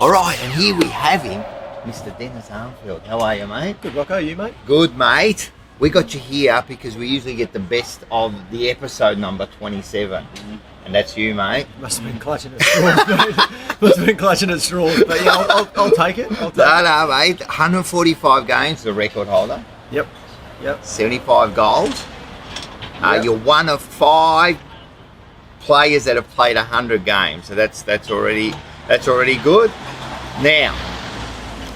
All right, and here we have him, Mr. Dennis Armfield. How are you, mate? Good, Rocco. You, mate? Good, mate. We got you here because we usually get the best of the episode number 27. And that's you, mate. Must have been clutching at straws, mate. Must have been clutching at straws. But yeah, I'll take it. No, mate. 145 games, the record holder. Yep. 75 goals. Yep. You're one of 5 players that have played 100 games. So that's already good. Now,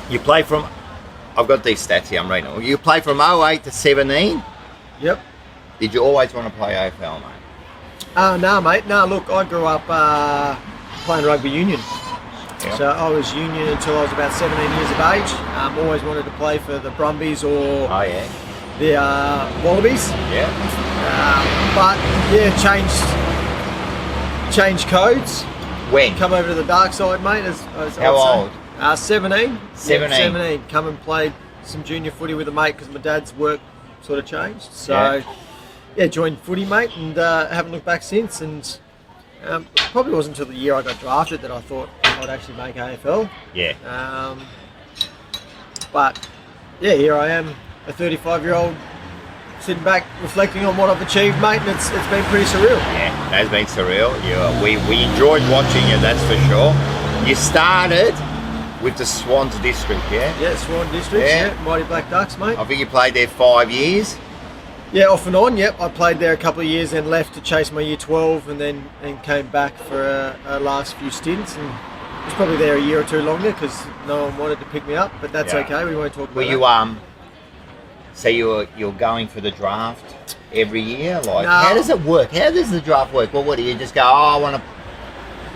you play from... I've got these stats here, I'm reading them. You play from 08 to 17. Yep. Did you always want to play AFL, mate? No, mate. No, look, I grew up playing rugby union. Yeah. So I was union until I was about 17 years of age. Always wanted to play for the Brumbies or the Wallabies. Yeah. But yeah, changed codes. When? Come over to the dark side, mate. How old? 17. 17. Yeah, 17. Come and played some junior footy with a mate because my dad's work sort of changed. So yeah, joined footy, mate, and haven't looked back since. And probably wasn't until the year I got drafted that I thought I'd actually make AFL. Yeah. But yeah, here I am, a 35-year-old, sitting back, reflecting on what I've achieved, mate, and it's been pretty surreal. Yeah, it has been surreal. We enjoyed watching you, that's for sure. You started with the Swans District, yeah? Yeah, Swan District, yeah. Mighty Black Ducks, mate. I think you played there 5 years. Yeah, off and on, yep. I played there a couple of years and left to chase my year 12 and came back for a last few stints and was probably there a year or two longer because no one wanted to pick me up, but that's okay, we won't talk about that. So you're going for the draft every year? Like, No. How does it work? How does the draft work? Well, what do you just go, I want to...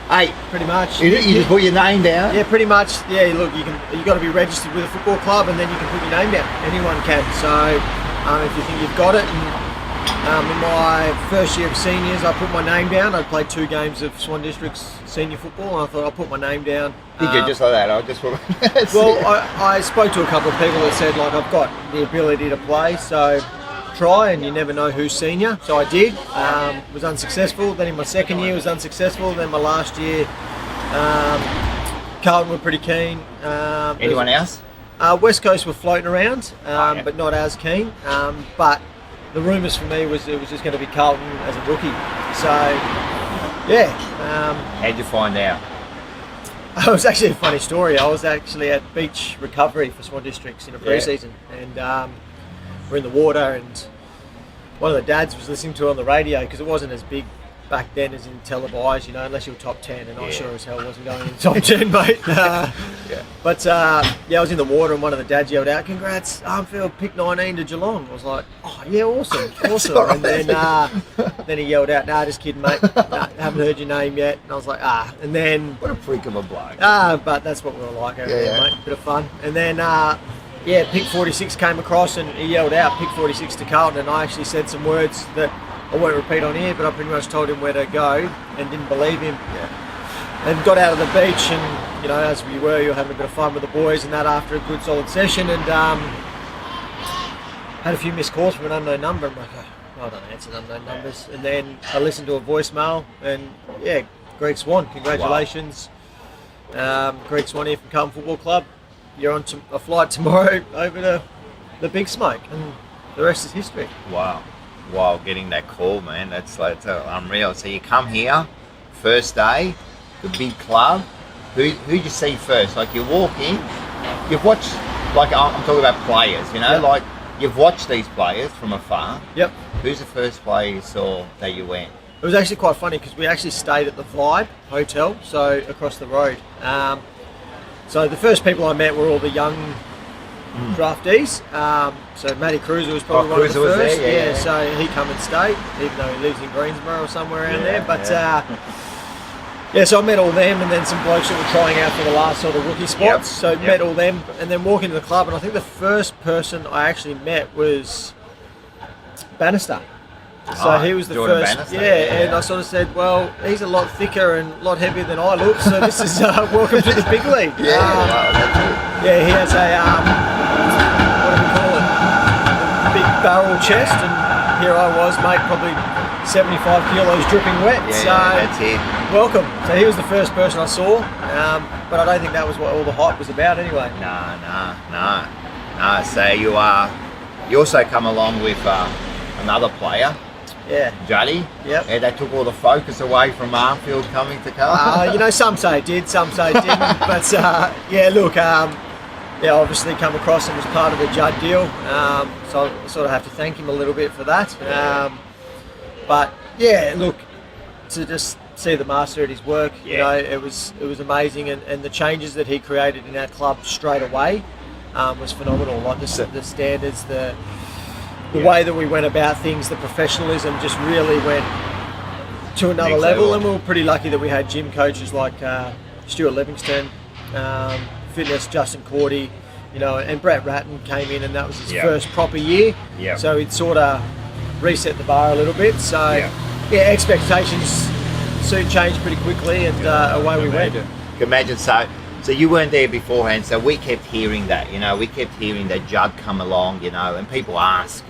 Hey, Pretty much. you just put your name down? Yeah, pretty much. Yeah, look, you got to be registered with a football club, and then you can put your name down. Anyone can. So, if you think you've got it, and in my first year of seniors, I put my name down. I played 2 games of Swan District's senior football, and I thought I'll put my name down. Did you just like that? I just want to... Well, I spoke to a couple of people that said like I've got the ability to play, so try, and you never know who's senior. So I did. Was unsuccessful. Then in my second year was unsuccessful. Then my last year, Carlton were pretty keen. Anyone else? West Coast were floating around, but not as keen. But the rumours for me was it was just going to be Carlton as a rookie. So yeah. How'd you find out? It was actually a funny story. I was actually at beach recovery for Swan Districts in a pre-season, and we're in the water, and one of the dads was listening to it on the radio because it wasn't as big back then as in televised, you know, unless you were top 10, and I sure as hell wasn't going in the top 10, mate. But I was in the water, and one of the dads yelled out, "Congrats, Armfield picked 19 to Geelong." I was like, "Oh yeah, awesome." And then he yelled out, "Nah, just kidding, mate. Haven't heard your name yet." And I was like, And then What a freak of a bloke. but that's what we were like over there, mate. Bit of fun. And then pick 46 came across, and he yelled out pick 46 to Carlton, and I actually said some words that I won't repeat on here, but I pretty much told him where to go and didn't believe him. And got out of the beach, and you know, as we were, you were having a bit of fun with the boys and that after a good solid session, and had a few missed calls from an unknown number. I'm like, I don't answer unknown numbers. And then I listened to a voicemail, and Greg Swan, congratulations. Greg Swan here from Carlton Football Club. You're on a flight tomorrow over to the Big Smoke, and the rest is history. Wow, getting that call, man, that's unreal. So you come here, first day, the big club. Who'd you see first? Like you walk in, you've watched, like I'm talking about players, you know, like you've watched these players from afar. Yep. Who's the first player you saw that you went? It was actually quite funny because we actually stayed at the Vibe Hotel, so across the road. So the first people I met were all the young draftees. So Matty Cruiser was probably one of the first. There, so he come and stayed, even though he lives in Greensboro or somewhere around there. But so I met all them, and then some blokes that were trying out for the last sort of rookie spots. So met all them, and then walk into the club, and I think the first person I actually met was Bannister. So he was the Jordan first, Bannister, and I sort of said, well, he's a lot thicker and a lot heavier than I look, so this is welcome to the big league. He has a, what do we call it, big barrel chest, and here I was, mate, probably 75 kilos dripping wet. Yeah, So that's it. welcome. So he was the first person I saw, but I don't think that was what all the hype was about anyway. No. So you also come along with another player, Yeah. Juddy. Yep. And that took all the focus away from Armfield coming to Carlton. Some say it did, some say it didn't. But yeah, look, obviously come across him as part of the Judd deal. So I sort of have to thank him a little bit for that. But yeah, look, to just see the master at his work, it was amazing, and the changes that he created in our club straight away was phenomenal. Like the standards, the way that we went about things, the professionalism just really went to another level. And we were pretty lucky that we had gym coaches like Stuart Livingston, fitness Justin Cordy, and Brett Ratton came in, and that was his first proper year. So he'd sort of reset the bar a little bit. So expectations soon changed pretty quickly, and away we went. Imagine so you weren't there beforehand, so we kept hearing that, we kept hearing that Judd come along, and people ask,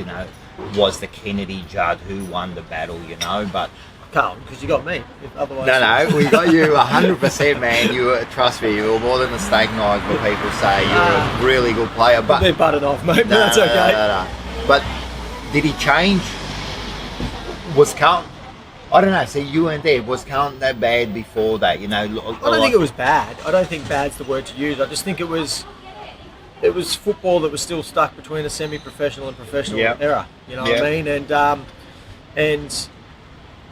was the Kennedy Judd who won the battle, but Carlton, because you got me. Otherwise, no, we got you 100%, man. Trust me, you were more than a steak knife, what people say. You're a really good player, but a bit butted off, mate. But that's okay. No. But did he change? Was Carlton? I don't know. See, you weren't there. Was Carlton that bad before that? I don't think it was bad. I don't think bad's the word to use. I just think it was football that was still stuck between a semi-professional and professional era. You know what I mean? And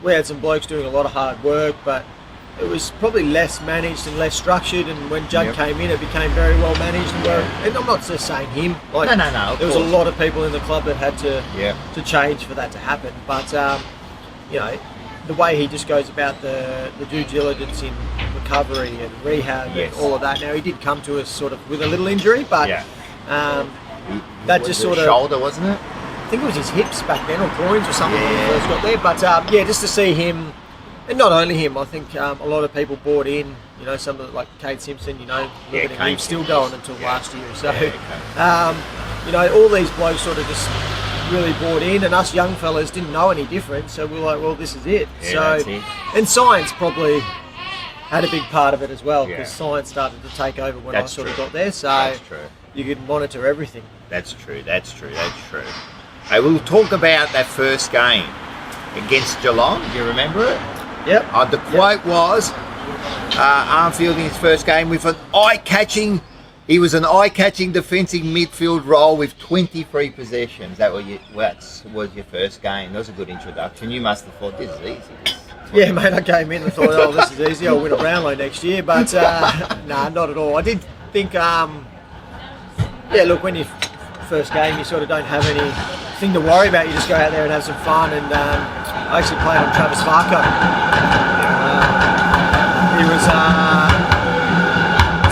we had some blokes doing a lot of hard work, but it was probably less managed and less structured. And when Judd came in, it became very well managed. And I'm not just saying him. Like, no. There was a lot of people in the club that had to change for that to happen. But the way he just goes about the due diligence in recovery and rehab and all of that. Now, he did come to us sort of with a little injury, but that just sort of shoulder, wasn't it? I think it was his hips back then, or groins or something when he first got there. But just to see him, and not only him, I think a lot of people bought in. Some of like Kate Simpson. Look at him, he was still going until last year. So, all these blokes sort of just really bought in, and us young fellas didn't know any different. So we were like, well, this is it. That's it. And science probably had a big part of it as well, because science started to take over when I sort of got there. So you could monitor everything. That's true. Hey, we'll talk about that first game against Geelong. Do you remember it? Yep. The quote was, Armfield in his first game with he was an eye-catching defensive midfield role with 23 possessions. That was your first game. That was a good introduction. You must have thought, this is easy. Yeah, mate, I came in and thought, this is easy. I'll win a Brownlow next year. But, not at all. I did think, look, when you first game, you sort of don't have anything to worry about. You just go out there and have some fun. And I actually played on Travis Farco. He was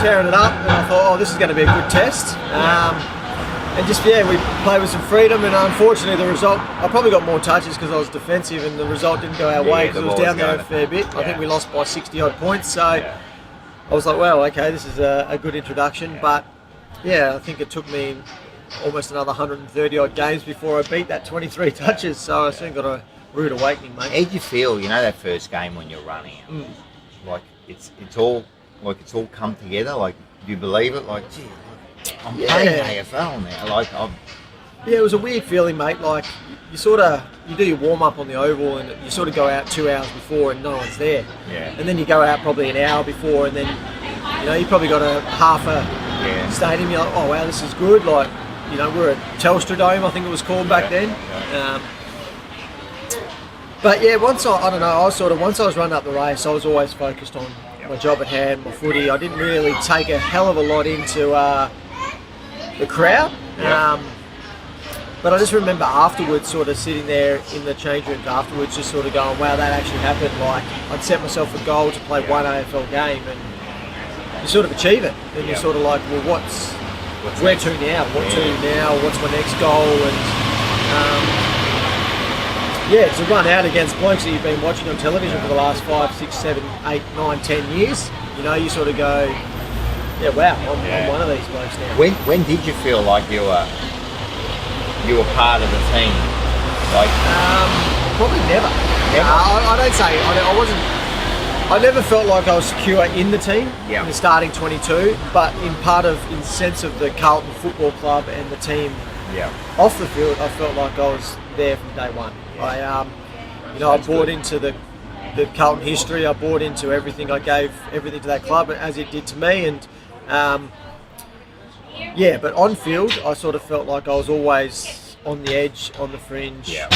tearing it up, and I thought, this is going to be a good test. And just, we played with some freedom, and unfortunately the result, I probably got more touches because I was defensive, and the result didn't go our way because it was down there a fair bit. I think we lost by 60 odd points, so I was like, well, okay, this is a good introduction, but I think it took me almost another 130 odd games before I beat that 23 touches, so I soon got a rude awakening, mate. How did you feel, that first game when you're running? Like, it's all come together. Like, do you believe it? Like, gee, I'm playing AFL now. It was a weird feeling, mate. Like, you do your warm up on the oval, and you sort of go out 2 hours before, and no one's there. And then you go out probably an hour before, and then you probably got a half a stadium. You're like, oh wow, this is good. Like, we're at Telstra Dome, I think it was called back then. But once once I was running up the race, I was always focused on my job at hand, my footy. I didn't really take a hell of a lot into the crowd. But I just remember afterwards, sort of sitting there in the change rooms afterwards, just sort of going, wow, that actually happened. Like, I'd set myself a goal to play one AFL game, and you sort of achieve it. And you're sort of like, well, where to now? What to now? What's my next goal? And to run out against blokes that you've been watching on television for the last 5, 6, 7, 8, 9, 10 years, you sort of go, wow, I'm one of these blokes now. When did you feel like you were part of the team? Like, Probably never. Never? I don't say I wasn't. I never felt like I was secure in the team in the starting 22, but in sense of the Carlton Football Club and the team off the field, I felt like I was there from day one. I bought into the Carlton history. I bought into everything. I gave everything to that club as it did to me, and but on field, I sort of felt like I was always on the edge, on the fringe. Yeah.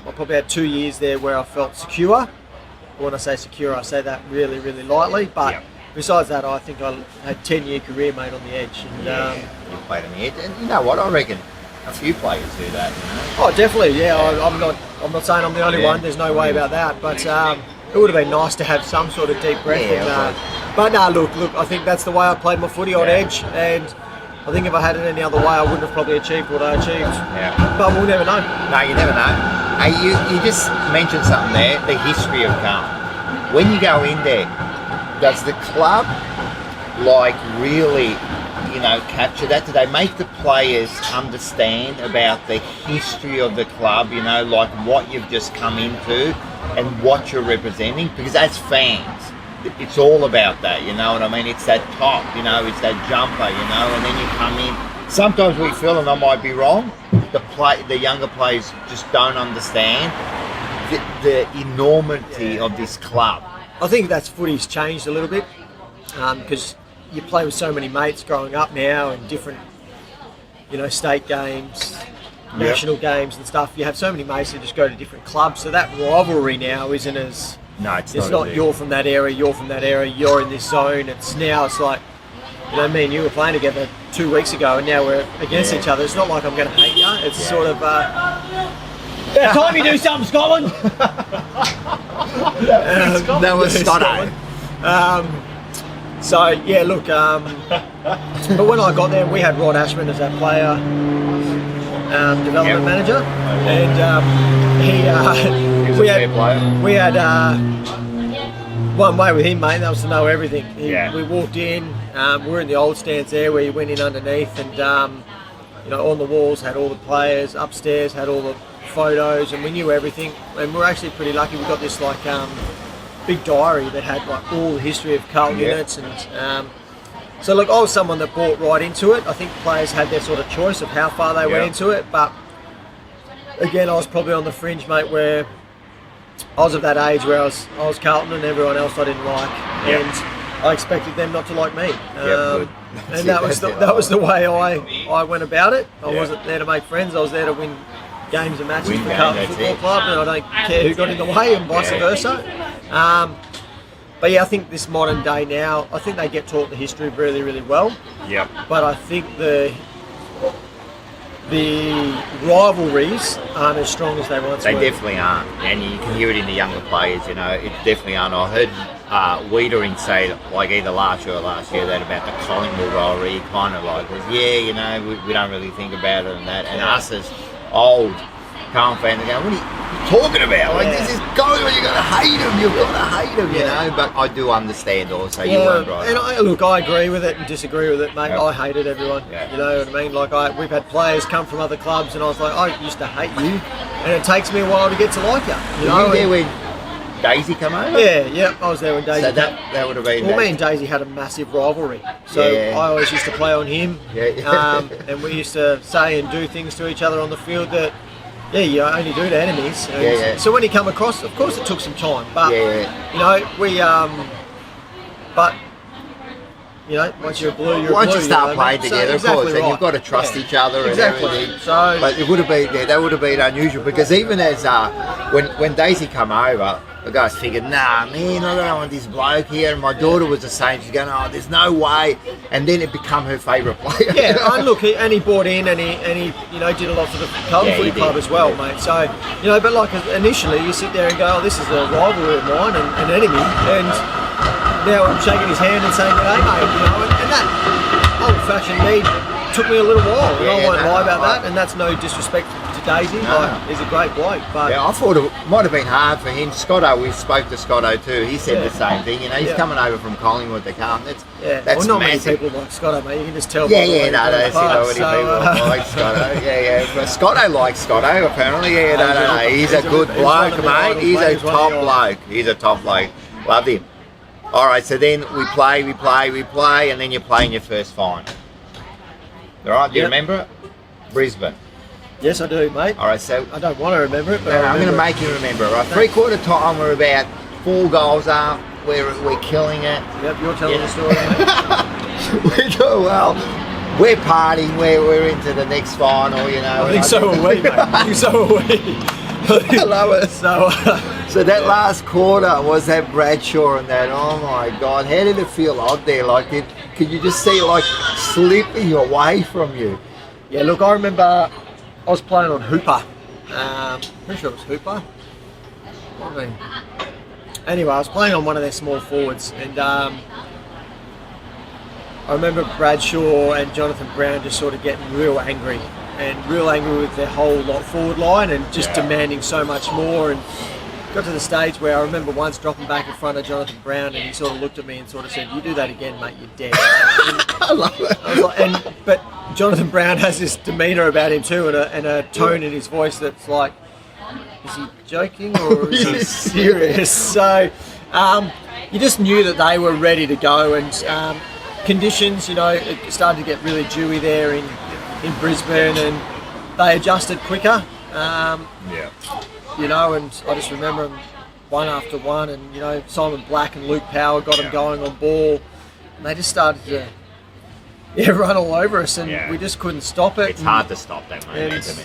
I probably had 2 years there where I felt secure. When I say secure, I say that really, really lightly. But besides that, I think I had a 10-year career, mate, on the edge. And, you played on the edge, and you know what? I reckon a few players do that. You know? Oh, definitely. Yeah, I'm not saying I'm the only one. There's no way about that. But it would have been nice to have some sort of deep breath. But no, look. I think that's the way I played my footy on edge, and I think if I had it any other way, I wouldn't have probably achieved what I achieved. Yeah. But we'll never know. No, you never know. Hey, you just mentioned something there, the history of Carlton. When you go in there, does the club really, capture that? Do they make the players understand about the history of the club, like what you've just come into and what you're representing? Because as fans, it's all about that, you know what I mean? It's that top, it's that jumper, and then you come in. Sometimes we feel, and I might be wrong, the younger players just don't understand the enormity of this club. I think that's footy's changed a little bit because you play with so many mates growing up now in different, state games, national games and stuff. You have so many mates who just go to different clubs, so that rivalry now isn't as. No, it's not you're from that area, you're in this zone. It's like, me and you were playing together 2 weeks ago, and now we're against each other. It's not like I'm going to hate you. It's sort of. Time you do something, Scotland. That was Scotland. But when I got there, we had Rod Ashman as our player development manager, and we had one way with him, mate. That was to know everything. We walked in. We were in the old stands there, where you went in underneath, and on the walls had all the players. Upstairs had all the photos, and we knew everything. And we're actually pretty lucky. We got this big diary that had all the history of Carlton units, and so look, I was someone that bought right into it. I think players had their sort of choice of how far they went into it, but again, I was probably on the fringe, mate, where I was of that age where I was Carlton and everyone else I didn't like, and I expected them not to like me. And that was the way I went about it. I wasn't there to make friends. I was there to win games and matches for Carlton Football Club, and I don't care who got in the way, and vice versa. But I think this modern day now, I think they get taught the history really, really well. Yep. But I think the rivalries aren't as strong as they once were. They definitely aren't, and you can hear it in the younger players. It definitely aren't. I heard Wiedering say, like either last year or last year, that about the Collingwood rivalry, kind of like, we don't really think about it and that. And us as old Carlton fans are going, what are you talking about? Like, this is going, you've got to hate him, you know. But I do understand also, you weren't right. And I agree with it and disagree with it, mate. I hated everyone, you know what I mean? Like, we've had players come from other clubs, and I was like, I used to hate you, and it takes me a while to get to like you. You know, there when Daisy come over? Yeah, I was there when Daisy. So that would have been. Well, me and Daisy had a massive rivalry, so I always used to play on him. And we used to say and do things to each other on the field that, you only do to enemies. So when he come across, of course, it took some time, but once you're blue, you're blue. Once you start playing together, of course, and you've got to trust each other and everything. So, but it would have been that would have been unusual, because even as when Daisy come over, the guys figured, nah, man, I don't want this bloke here. And my daughter was the same. She's going, oh, there's no way. And then it became her favourite player. And look, and he bought in, and he did a lot for the Carlton Footy Club as well, mate. So, but like initially, you sit there and go, oh, this is a rivalry of mine, an enemy, and now I'm shaking his hand and saying, hey, mate, and that old-fashioned me took me a little while, and I won't lie about that, and that's no disrespect to daisy. No. Like, he's a great bloke. But Yeah, I thought it might have been hard for him. Scotto, we spoke to Scotto too. He said the same thing. You know, he's coming over from Collingwood to Carlton. That's well, not massive. many people like Scotto, mate. You can just tell. That's already people like Scotto. But Scotto likes Scotto, apparently. No. He's a good bloke, mate. He's a top bloke. He's a top bloke. Love him. All right, so then we play, and then you play in your first final. All right, do you remember it? Brisbane. Yes, I do, mate. All right, so I don't want to remember it, but I'm going to make you remember it. Right, three-quarter time, we're about 4 goals up. We're killing it. Yep, you're telling the story, mate. We're doing well. We're partying. We're into the next final. You know. I think so are we, mate. I think so are we. I love it. So that last quarter was that Bradshaw and that. Oh my God, how did it feel out there? Like, could you just see it like slipping away from you? Yeah, look, I remember I was playing on Hooper. Pretty sure it was Hooper. Anyway, I was playing on one of their small forwards, and I remember Bradshaw and Jonathan Brown just sort of getting real angry with their whole forward line and just demanding so much more, and got to the stage where I remember once dropping back in front of Jonathan Brown, and he sort of looked at me and sort of said, "You do that again, mate, you're dead." I love it. I was like, but Jonathan Brown has this demeanour about him too, and a tone in his voice that's like, is he joking or is he serious? So you just knew that they were ready to go, and conditions, you know, it started to get really dewy there in Brisbane, and they adjusted quicker. You know, and I just remember them one after one, and you know, Simon Black and Luke Power got them going on ball, and they just started to run all over us, and we just couldn't stop it. It's hard to stop that momentum.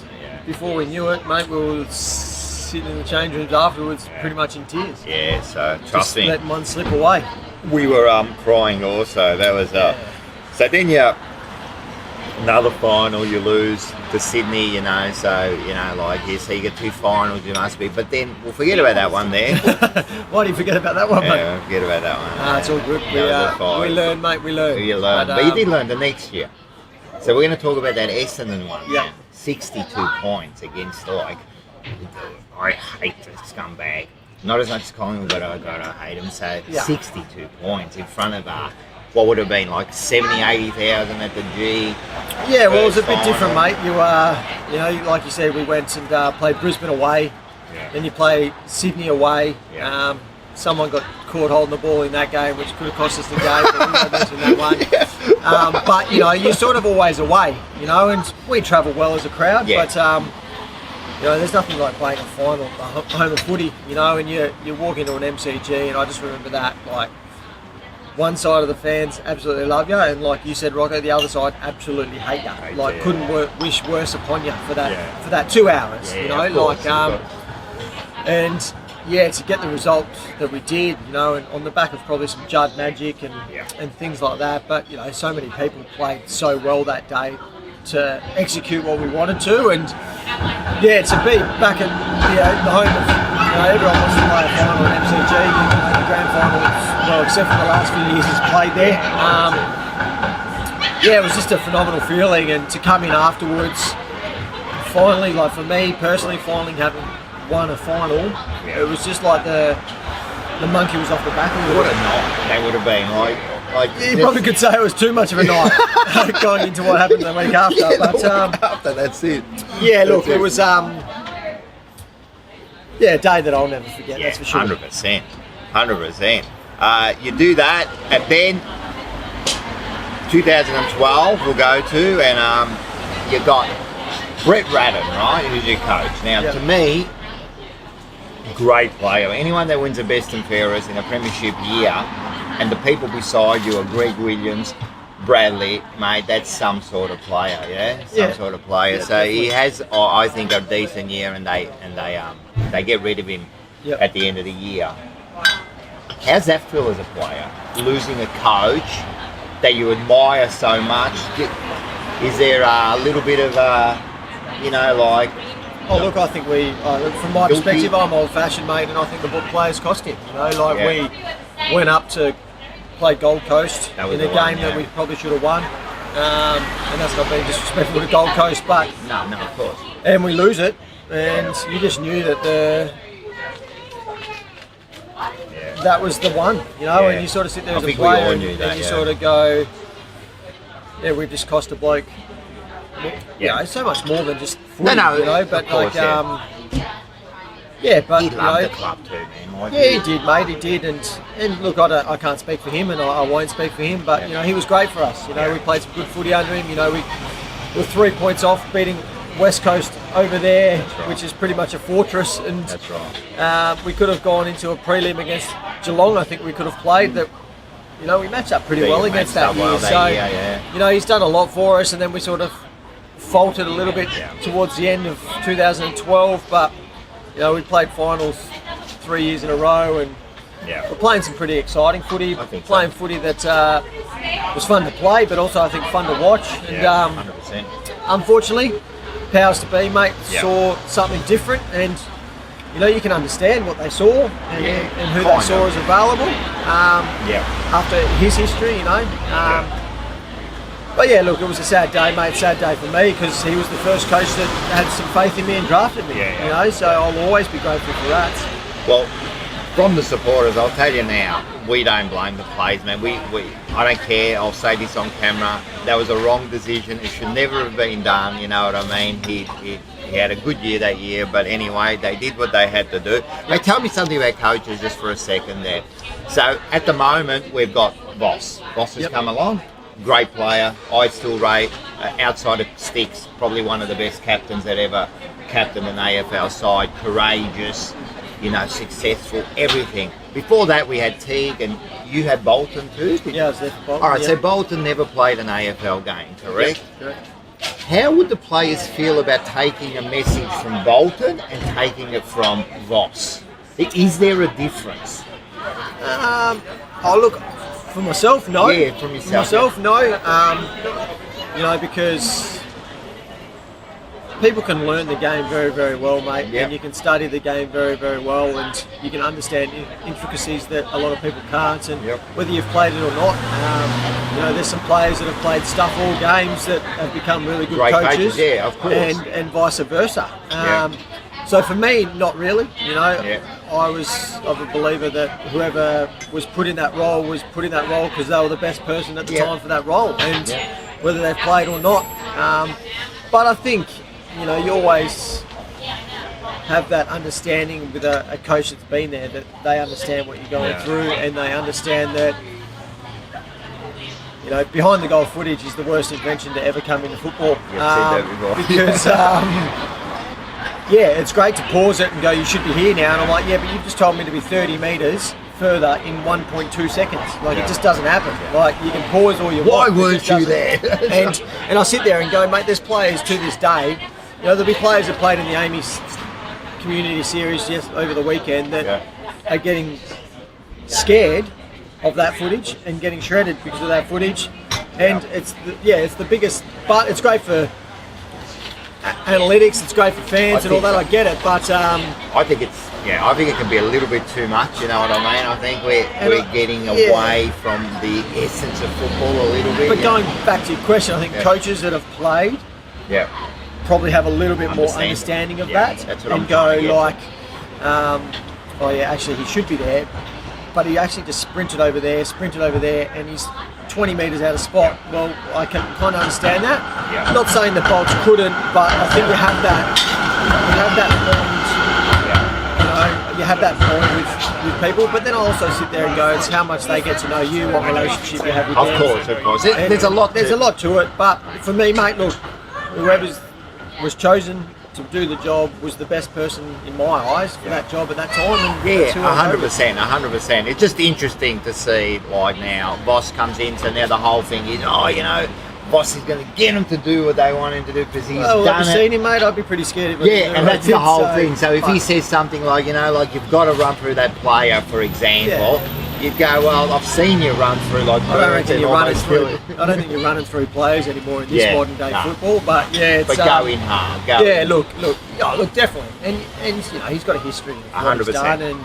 Before we knew it, mate, we were sitting in the change rooms afterwards, pretty much in tears. Yeah, so trust me, letting one slip away. We were crying also. That was so then another final, you lose to Sydney, you know, so, you know, like, so you get 2 finals, you must be, but then we'll forget about that one there. Why do you forget about that one, mate? Yeah, forget about that one. It's all good. We learn, mate, we learn. You learn, but you did learn the next year. So we're going to talk about that Essendon one. Yeah. 62 points against, like, I hate the scumbag. Not as much as Collingwood, but I hate him. So 62 points in front of what would have been like 70,000, 80,000 at the G. Yeah, well, it was a bit different, mate. You know, like you said, we went and played Brisbane away. Then you play Sydney away. Someone got caught holding the ball in that game, which could have cost us the game, but we won't mention that one. But, you know, you're sort of always away, you know, and we travel well as a crowd, but, you know, there's nothing like playing a final, a home of footy, you know, and you walk into an MCG, and I just remember that, like, one side of the fans absolutely love you, and like you said, Rocco, the other side absolutely hate you. Like, couldn't wish worse upon you for that 2 hours, you know, like, and to get the result that we did, you know, and on the back of probably some Judd magic and things like that, but, you know, so many people played so well that day to execute what we wanted to, and to be back at the home of, you know, everyone wants to play a final at MCG, the grand final, well, except for the last few years he's played there. It was just a phenomenal feeling, and to come in afterwards, finally, like for me personally, finally having won a final, it was just like the monkey was off the back of the What a night that would have been, like you probably could say it was too much of a night going into what happened the week after. But after, that's it. Yeah, look, it was a day that I'll never forget. That's for sure. 100%. You do that, and then 2012 we'll go to, and you got Brett Radden, right, who's your coach. Now, to me, great player. Anyone that wins the best and fairest in a premiership year, and the people beside you are Greg Williams, Bradley, mate, that's some sort of player, sort of player. So definitely. He has, I think, a decent year, and they get rid of him at the end of the year. How's that feel as a player? Losing a coach that you admire so much. Is there a little bit of like? Oh, look, I think from my perspective, I'm old-fashioned, mate, and I think the players cost him. You know, like we went up to play Gold Coast in a game that we probably should have won. and that's not being disrespectful to Gold Coast, but No, of course. and we lose it, and you just knew that that was the one, and you sort of sit there as a player and you sort of go, yeah, we've just cost a bloke. So much more than just footy, but course, but he loved the club too, man. He did, mate. He did, and look, I can't speak for him, and I won't speak for him, but he was great for us. We played some good footy under him. We were 3 points off beating West Coast over there, which is pretty much a fortress. And that's right. We could have gone into a prelim against Geelong. I think we could have played that. We matched up pretty well against that year. He's done a lot for us, and then we sort of faltered a little bit towards the end of 2012, but we played finals 3 years in a row, and we're playing some pretty exciting footy. Playing footy that was fun to play, but also I think fun to watch. And 100%. Unfortunately, powers to be, mate, saw something different, and you can understand what they saw and who they saw as available. After his history, But yeah, look, it was a sad day, mate. Sad day for me because he was the first coach that had some faith in me and drafted me. So I'll always be grateful for that. Well, from the supporters, I'll tell you now, we don't blame the players, man. I don't care. I'll say this on camera. That was a wrong decision. It should never have been done. You know what I mean? He had a good year that year, but anyway, they did what they had to do. Hey, tell me something about coaches just for a second there. So at the moment, we've got Voss. Voss has come along. Great player. I still rate, outside of Sticks, probably one of the best captains that ever captained an AFL side. Courageous, successful, everything. Before that, we had Teague, and you had Bolton too? I was there for Bolton. All right, so Bolton never played an AFL game, correct? Yes, correct. How would the players feel about taking a message from Bolton and taking it from Voss? Is there a difference? Look, for myself, no. Yeah, from yourself. For myself, no. Because people can learn the game very, very well, mate. And you can study the game very, very well, and you can understand intricacies that a lot of people can't. And whether you've played it or not, there's some players that have played stuff all games that have become really good coaches. Yeah, of course. And vice versa. So for me, not really. I was of a believer that whoever was put in that role was put in that role because they were the best person at the time for that role, and whether they've played or not. But I think you always have that understanding with a coach that's been there, that they understand what you're going through, and they understand that behind the goal footage is the worst invention to ever come into football. Because it's great to pause it and go, you should be here now. And I'm like, but you've just told me to be 30 metres further in 1.2 seconds. Like, it just doesn't happen. Like, you can pause all you want. Why weren't you there? and I sit there and go, mate, there's players to this day. There'll be players that played in the Amy Community Series over the weekend that are getting scared of that footage and getting shredded because of that footage. And it's the biggest, but it's great for analytics, it's great for fans and all that. I get it, but I think it can be a little bit too much. You know what I mean? I think we're getting away from the essence of football a little bit. But going back to your question, I think coaches that have played, probably have a little bit more understanding of that, and go like, actually he should be there, but he actually just sprinted over there, and he's 20 metres out of spot. Well, I can kind of understand that. Not saying the Bolts couldn't, but I think you have that bond. You have that bond with people. But then I also sit there and go, it's how much they get to know you, what relationship you have with them. Of course. There's a lot to it. But for me, mate, look, whoever was chosen to do the job was the best person in my eyes for that job at that time. And 100%. It's just interesting to see, like now, Voss comes in, so now the whole thing is, Voss is going to get him to do what they want him to do because he's done it. Have you seen him, mate? I'd be pretty scared of him. And that's the whole thing. So if he says something like, like you've got to run through that player, for example, you'd go, well, I've seen you run through like I don't think you're running through players anymore in this modern day football, but it's go in hard. Look, definitely, and he's got a history of what he's done, and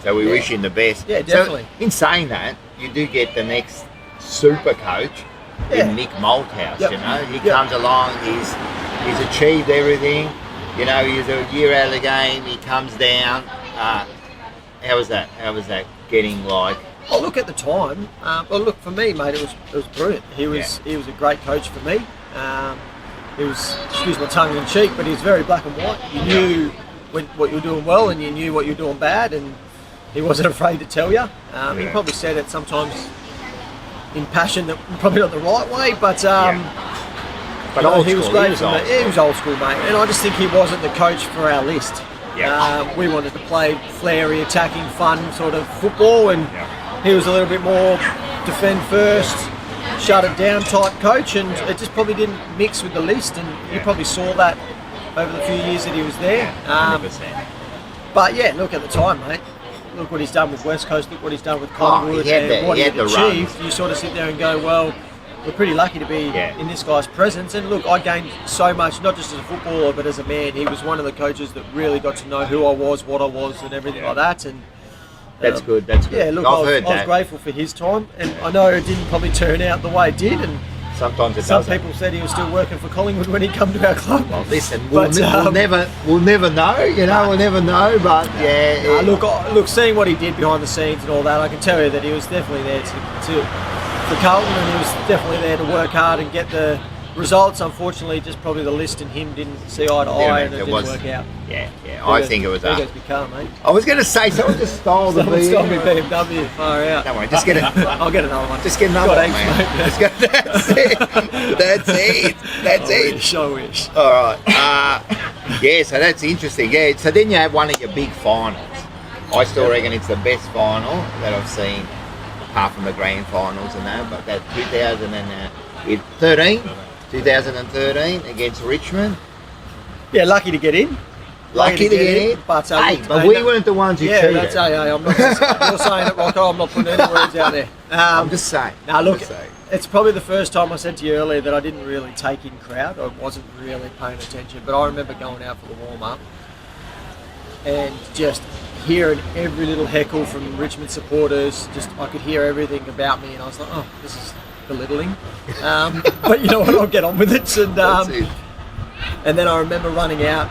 so we wish him the best. Yeah, definitely. So in saying that, you do get the next super coach. in Nick Malthouse. Yep. You know, he Yep. comes along. He's achieved everything. You know, he's a year out of the game. He comes down. How was that? How was that getting like? Oh, look, at the time. Well, look, for me, mate, it was brilliant. He was a great coach for me. He was, excuse my tongue in cheek, but he was very black and white. You knew what you were doing well, and you knew what you were doing bad, and he wasn't afraid to tell you. He probably said it sometimes in passion, that probably not the right way, but But you know, old he was school, great. he was old He was old school, mate, and I just think he wasn't the coach for our list. Yeah. We wanted to play flary, attacking, fun sort of football, and he was a little bit more defend first, shut it down type coach, and it just probably didn't mix with the list, and you probably saw that over the few years that he was there. 100%. But yeah, look, at the time, mate, look what he's done with West Coast, look what he's done with Collingwood, and what he had achieved. You sort of sit there and go, well, we're pretty lucky to be in this guy's presence. And look, I gained so much, not just as a footballer, but as a man. He was one of the coaches that really got to know who I was, what I was, and everything like that. And That's good. That's good. yeah, look, I was grateful for his time, and I know it didn't probably turn out the way it did. And sometimes it some doesn't. people said he was still working for Collingwood when he come to our club. Well, listen, But, we'll never know. You know, we'll never know. But Look, seeing what he did behind the scenes and all that, I can tell you that he was definitely there for Carlton, and he was definitely there to work hard and get the results. Unfortunately, just probably the list and him didn't see eye to eye, and it didn't work out. Yeah. I think it was. There goes my car, mate. I was going to say someone just stole the Someone stole me BMW. Far out. Don't worry, just get it. I'll get another one. Just get another Got one, eggs, man. mate. Just go, that's it. That's it. I wish. All right. Yeah, so that's interesting. Yeah, so then you have one of your big finals. I still reckon it's the best final that I've seen, apart from the grand finals and that. But that 2013 against Richmond. Yeah, lucky to get in. Lucky to get in. But, but we weren't the ones who cheated. That's I'm not. You're saying it, Rocco. I'm not putting any words out there. I'm just saying. Now, look, it's probably the first time I said to you earlier that I didn't really take in crowd. I wasn't really paying attention. But I remember going out for the warm-up and just hearing every little heckle from Richmond supporters. Just I could hear everything about me, and I was like, oh, this is belittling. But you know what? I'll get on with it. And then I remember running out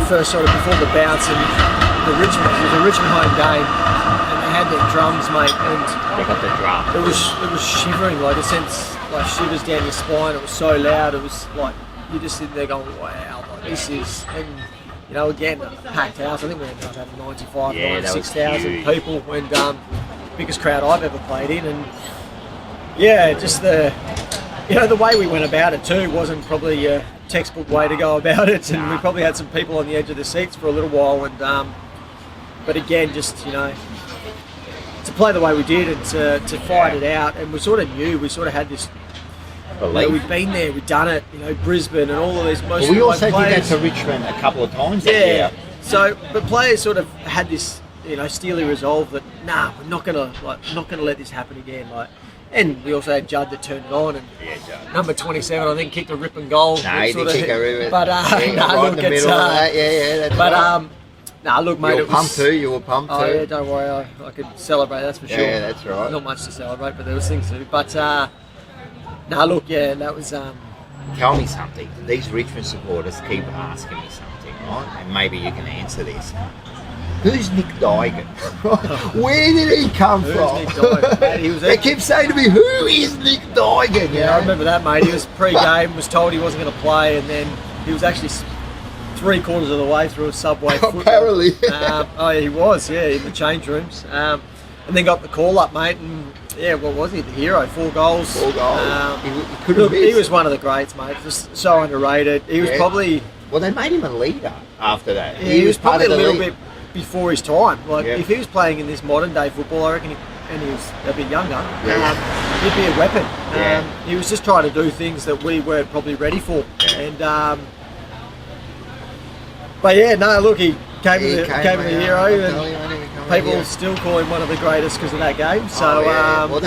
first sort of before the bounce, and it was a Richmond home game, and they had their drums, mate, and they got the drum. It was shivering, like a sense, like shivers down your spine. It was so loud. It was like you just sitting there going, wow, like this is, and you know, again, a packed house. I think we ended up having 96,000 people, and biggest crowd I've ever played in, and yeah, just the way we went about it too wasn't probably a textbook way to go about it, and we probably had some people on the edge of the seats for a little while, and but again, just to play the way we did and to fight it out, and we sort of had this belief. We've been there, we've done it, Brisbane and all of these. We also did that to Richmond a couple of times. Yeah. So, but players sort of had this, steely resolve that we're not gonna let this happen again. And we also had Judd that turned it on, and number 27, I think, kicked a ripping goal. No, he didn't kick a ripping. But right in the middle of that. That's right. Look, mate, you were pumped too. You were pumped too. Oh yeah, don't worry, I could celebrate. That's for sure. Yeah, that's right. Not much to celebrate, but there was things to do. But look, that was. Tell me something. These Richmond supporters keep asking me something, right? And maybe you can answer this. Who's Nick Dygan? Where did he come from? Nick Dygan? They kept saying to me, "Who is Nick Dygan?" Yeah, I remember that, mate. He was pre-game, was told he wasn't going to play, and then he was actually 3/4 of the way through a Subway football. Apparently. He was, in the change rooms, and then got the call up, mate, and what was he? The hero, 4 goals. 4 goals. He was one of the greats, mate. Just so underrated. He was probably. Well, they made him a leader after that. Yeah, he was probably a little bit before his time. If he was playing in this modern day football, I reckon, and he was a bit younger, he'd be a weapon. He was just trying to do things that we weren't probably ready for. And look, he came the hero, and people still call him one of the greatest because of that game. So well,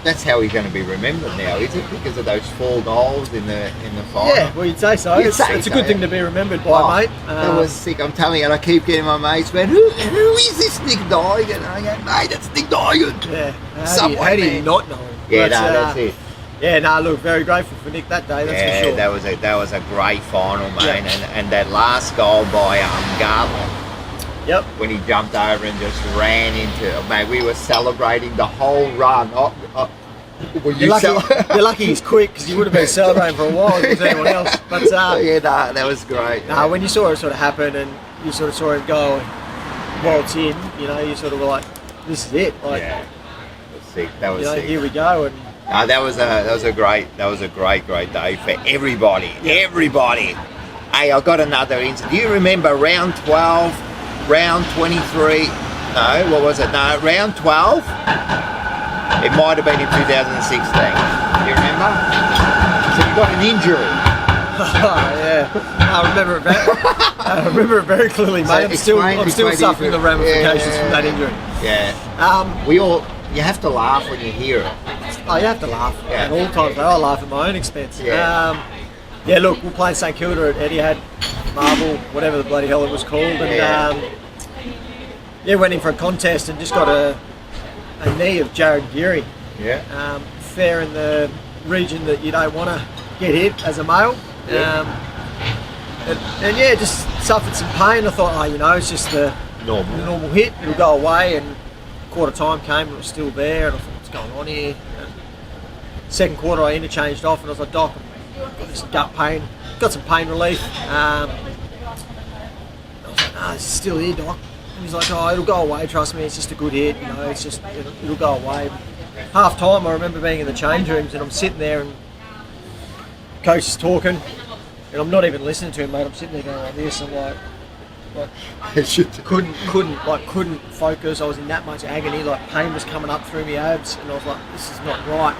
that's how he's going to be remembered now, is it? Because of those 4 goals in the final. Yeah, well, you'd say so. It's a good thing to be remembered by, mate. That was sick. I'm telling you, and I keep getting my mates, man, who is this Nick Dygan? And I go, mate, that's Nick Dygan. Yeah. How do you not know him? Yeah, But, no, that's it. Yeah, no, look, very grateful for Nick that day. That's Yeah, for sure. that was a great final, mate. Yeah. And that last goal by Garland, Yep. when he jumped over and just ran into it, mate, we were celebrating the whole run. Were you You're lucky he's quick, because you would have been celebrating for a while if it was anyone else. But yeah, no, that was great. when you saw it sort of happen and you sort of saw him go while it's in, you know, you sort of were like, this is it. Like, Yeah, that was sick. That was sick. here we go. And That was a great day for everybody. Everybody. Hey, I got another incident. Do you remember round 12, round 23? No, what was it? No, round 12. It might have been in 2016. Do you remember? So you got an injury. yeah, I remember it very clearly, mate. I'm still suffering the ramifications from that injury. Yeah. You have to laugh when you hear it. Oh, you have to laugh at all times. I laugh at my own expense. Yeah. Look, we're playing St Kilda at Etihad, Marble, whatever the bloody hell it was called, and went in for a contest and just got a knee of Jared Geary. Yeah. Fair in the region that you don't want to get hit as a male. Just suffered some pain. I thought, it's just the normal hit. It'll go away. And quarter time came and it was still there. And I thought, what's going on here? And second quarter, I interchanged off and I was like, Doc, I've got this gut pain. Got some pain relief. I was like, no, it's still here, Doc. And he's like, oh, it'll go away. Trust me, it's just a good hit. It's just it'll go away. Half time, I remember being in the change rooms and I'm sitting there and coach is talking. And I'm not even listening to him, mate. I'm sitting there going like this. I'm like couldn't focus. I was in that much agony. Like pain was coming up through my abs, and I was like, this is not right.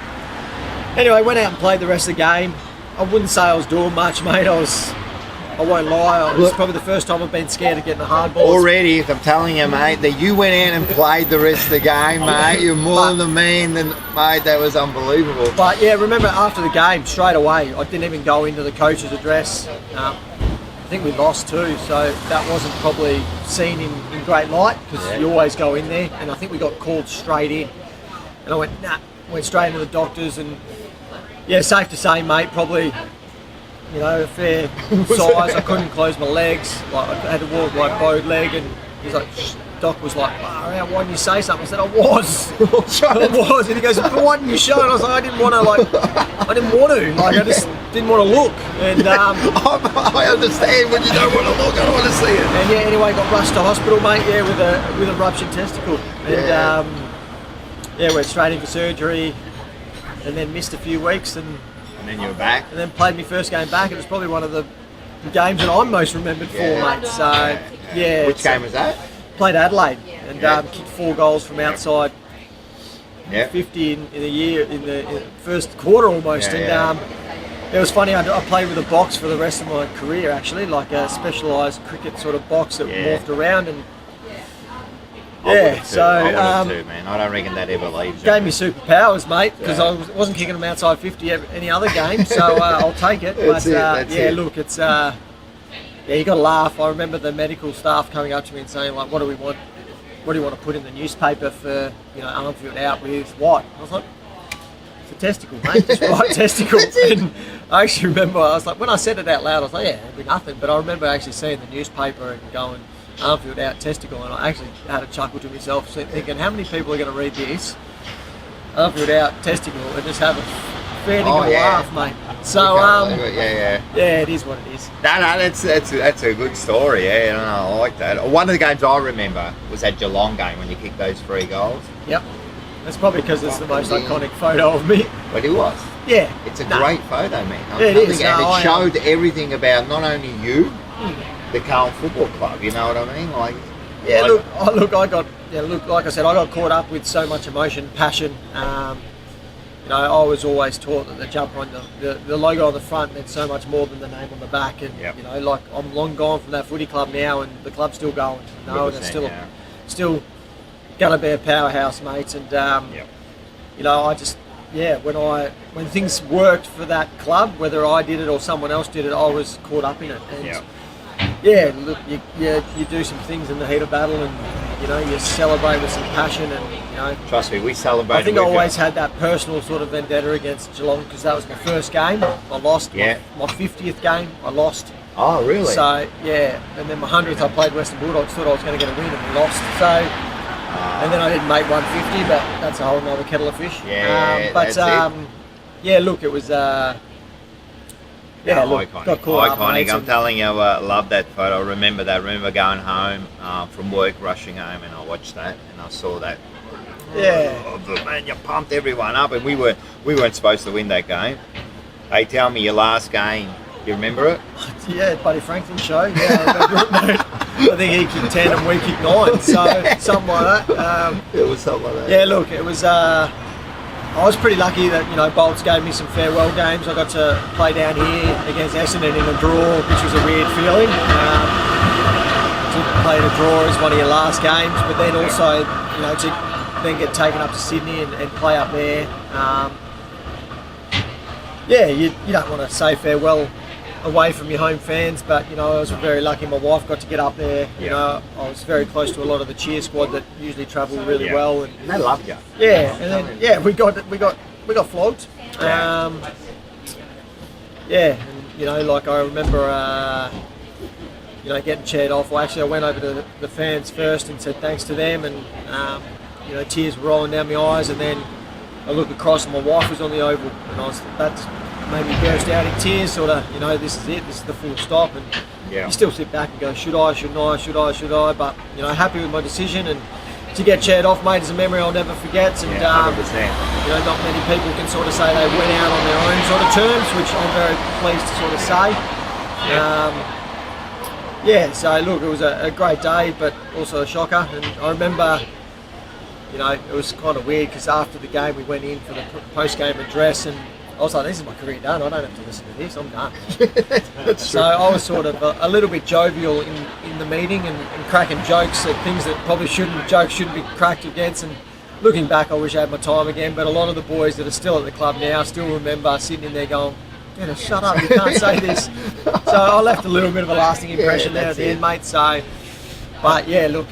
Anyway, went out and played the rest of the game. I wouldn't say I was doing much, mate. I won't lie. It was probably the first time I've been scared of getting the hard balls. Already, I'm telling you, mate, that you went out and played the rest of the game, mate. You're more than me, and mate, that was unbelievable. But yeah, remember after the game, straight away, I didn't even go into the coach's address. I think we lost too, so that wasn't probably seen in great light, because you always go in there, and I think we got called straight in. And I went straight into the doctors, and yeah, safe to say, mate, probably, a fair size. I couldn't close my legs. Like I had to walk like bowed leg, and he's like, Doc was like, why didn't you say something? I said, I was. I was. And he goes, but why didn't you show it? I was like, I didn't want to. I just didn't want to look. And I understand when you don't want to look. I don't want to see it. And yeah, anyway, got rushed to hospital, mate. Yeah, with a ruptured testicle. And went straight in for surgery, and then missed a few weeks, and then you were back. And then played my first game back. It was probably one of the games that I'm most remembered for, mate. So yeah. Which game was that? Played Adelaide and kicked 4 goals from outside 50 in the first quarter almost. It was funny. I played with a box for the rest of my career, actually, like a specialised cricket sort of box that morphed around. And I would too, man. I don't reckon that ever leaves. Gave me superpowers, mate, because I wasn't kicking them outside 50 any other game, so I'll take it. But look, it's you got to laugh. I remember the medical staff coming up to me and saying, like, what do we want? What do you want to put in the newspaper for Armfield out with what? I was like, it's a testicle, mate. Just right testicle. And I actually remember, I was like, when I said it out loud, I was like, yeah, it'll be nothing. But I remember actually seeing the newspaper and going, Armfield out testicle, and I actually had a chuckle to myself, thinking, how many people are going to read this? Armfield out testicle, and just have a fair dinkum laugh, mate. So it is what it is. No, that's a good story. Yeah, I like that. One of the games I remember was that Geelong game when you kicked those 3 goals. Yep, that's probably because it's the most iconic photo of me. But it was. Yeah, it's a great photo, man. It is. And it showed everything about not only you. The Carlton Football Club, you know what I mean? Like I said, I got caught up with so much emotion, passion. I was always taught that the jumper on the logo on the front meant so much more than the name on the back. And I'm long gone from that footy club now, and the club's still going. And it's still gonna be a powerhouse, mate. And I just when things worked for that club, whether I did it or someone else did it, I was caught up in it. And look, you do some things in the heat of battle, and you celebrate with some passion, and Trust me, we celebrated. I think I with you. always had that personal sort of vendetta against Geelong because that was my first game. I lost. Yeah. My 50th game, I lost. Oh, really? So, yeah. And then my 100th, I played Western Bulldogs. Thought I was going to get a win and we lost. So, and then I didn't make 150, but that's a whole nother kettle of fish. Yeah, but, that's it. yeah, look, it was... iconic. got caught up, Iconic. mates, I'm and- telling you, I love that photo. I remember that. I remember going home from work, rushing home, and I watched that, and I saw that. Yeah. Oh, man, you pumped everyone up, and we weren't supposed to win that game. Hey, tell me your last game. You remember it? Yeah, Buddy Franklin show. Yeah, I remember it. I think he kicked 10 and we kicked 9, so something like that. It was something like that. Yeah, look, it was. I was pretty lucky that Bolts gave me some farewell games. I got to play down here against Essendon in a draw, which was a weird feeling. To play in a draw as one of your last games, but then also to then get taken up to Sydney and play up there. Yeah, you don't want to say farewell away from your home fans, but I was very lucky. My wife got to get up there. I was very close to a lot of the cheer squad that usually travel really well, and they loved you. Yeah, and then we got flogged. And like I remember, getting cheered off. Well, actually, I went over to the fans first and said thanks to them, and tears were rolling down my eyes, and then I looked across and my wife was on the oval, and that made me burst out in tears, sort of, this is it, this is the full stop, and you still sit back and go, should I, shouldn't I, should I, but, happy with my decision, and to get cheered off, mate, is a memory I'll never forget, and, 100%. Not many people can sort of say they went out on their own sort of terms, which I'm very pleased to sort of say. So look, it was a great day, but also a shocker, and I remember, it was kind of weird, because after the game we went in for the post-game address, and I was like, this is my career done. I don't have to listen to this. I'm done. That's so I was sort of a little bit jovial in the meeting and cracking jokes at things that probably shouldn't be cracked against. And looking back, I wish I had my time again. But a lot of the boys that are still at the club now still remember sitting in there going, Dennis, shut up, you can't say this. So I left a little bit of a lasting impression there at the end, mate. So, but yeah, look,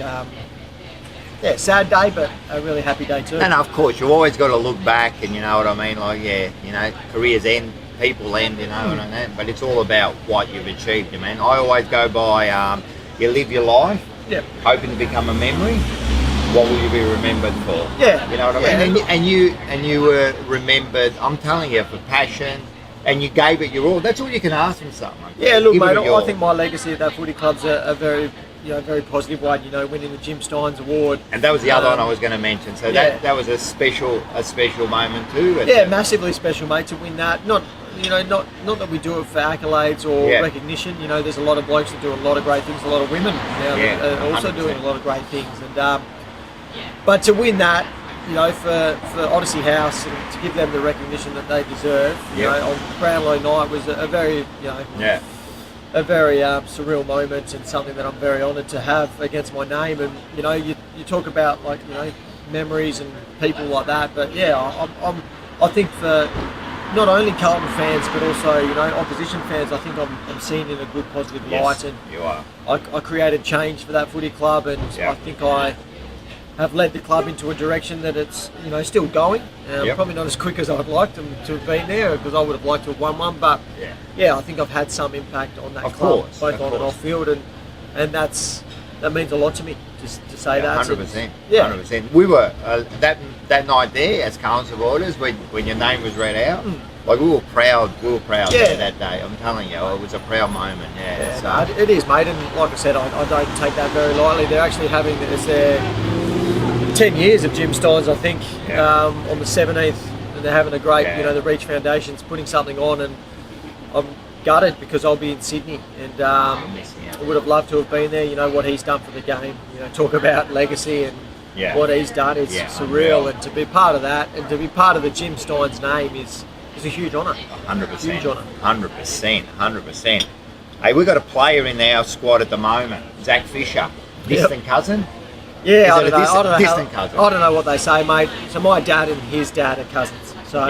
sad day, but a really happy day too. And of course, you always got to look back, and you know what I mean. Like, careers end, people end, but it's all about what you've achieved, man. I always go by, you live your life, hoping to become a memory. What will you be remembered for? Yeah, you know what I mean. And you were remembered. I'm telling you, for passion, and you gave it your all. That's all you can ask from someone. Yeah, look, mate. I think my legacy at that footy club's a very very positive one, winning the Jim Steins Award. And that was the other one I was going to mention. So that was a special moment too. Yeah, massively special, mate, to win that. Not that we do it for accolades or recognition. There's a lot of blokes that do a lot of great things, a lot of women now that are also 100%. Doing a lot of great things. And but to win that, for Odyssey House, and to give them the recognition that they deserve, on Brownlow night was a very, a very surreal moment, and something that I'm very honoured to have against my name. And you talk about memories and people like that, but I think for not only Carlton fans but also opposition fans, I think I'm seen in a good positive light. And you are. I created change for that footy club, and I think I have led the club into a direction that it's still going. Probably not as quick as I'd like them to have been there, because I would have liked to have won one, but I think I've had some impact on that club, both on and off field, and that means a lot to me to say that. 100%. 100%. We were that night there as Carlton supporters when your name was read out. Like, we were proud there that day. I'm telling you, it was a proud moment. So. It is, mate, and like I said, I don't take that very lightly. They're actually having their 10 years of Jim Steins, I think, on the 17th, and they're having a great, the Reach Foundation's putting something on, and I'm gutted because I'll be in Sydney, and I would have loved to have been there. What he's done for the game, talk about legacy, and what he's done is surreal, and to be part of that, and to be part of the Jim Steins name is a huge honour. 100%. Huge honour. 100%. Hey, we've got a player in our squad at the moment, Zach Fisher, distant cousin. Yeah, I don't know. Distant cousin. I don't know what they say, mate. So my dad and his dad are cousins. So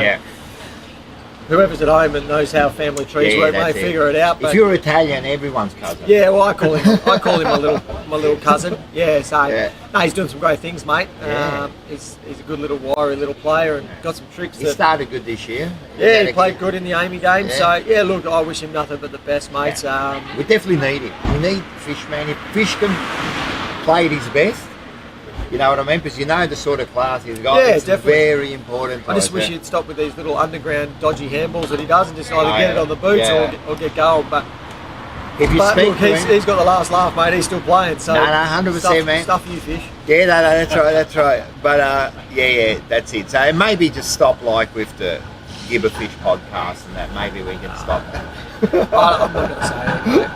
whoever's at home and knows how family trees work may figure it out. But if you're Italian, everyone's cousin. Yeah, well, I call him my little cousin. Yeah, so no, he's doing some great things, mate. Yeah. He's a good little wiry little player and got some tricks. He started good this year. Yeah, he played good in the Amy game. So yeah, look, I wish him nothing but the best, mate. We definitely need him. We need Fish, man. If Fish can play at his best, you know what I mean? Because you know the sort of class he's got. Yeah, it's definitely. Very important. I just wish he'd stop with these little underground dodgy handballs that he does and just either get it on the boots or get going. But if you speak look, he's got the last laugh, mate. He's still playing. So 100%, man. Stuff you, Fish. Yeah, no, that's right. But yeah, that's it. So maybe just stop like with the Give a Fish podcast and that. Maybe we can stop that. I'm not going to say it, mate.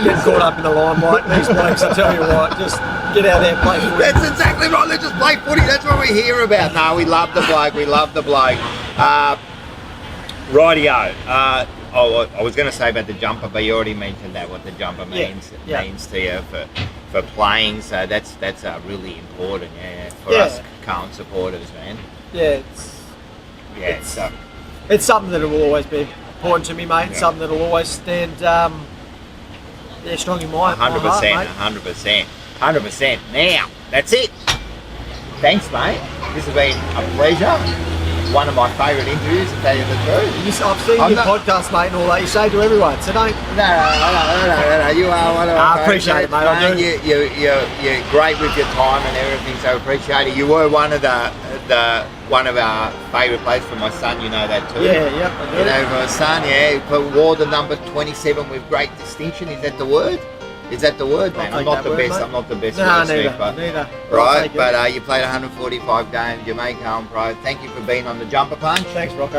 Getting caught up in the limelight, these blokes, I tell you what, just get out there and play footy. That's exactly right, let's just play footy, that's what we hear about. No, we love the bloke, Rightio. I was going to say about the jumper, but you already mentioned that, what the jumper means to you for playing, so that's really important, for us Carlton supporters, man. Yeah, it's something that will always be important to me, mate. It's something that will always stand strong in my heart, mate. 100%. Now, that's it. Thanks, mate. This has been a pleasure. One of my favourite interviews, to tell you the truth. I've seen your podcast, mate, and all that. You say to everyone, so don't. No. You are one of my I appreciate it, mate. I do. You're great with your time and everything, so appreciate it. You were one of our favourite players for my son. You know that too. Yeah, I do. You know, for my son, he wore the number 27 with great distinction. Is that the word? Man? I'm not the best. No, neither. Right, but you played 145 games. You make home pro. Thank you for being on the Jumper Punch. Thanks, Rocco.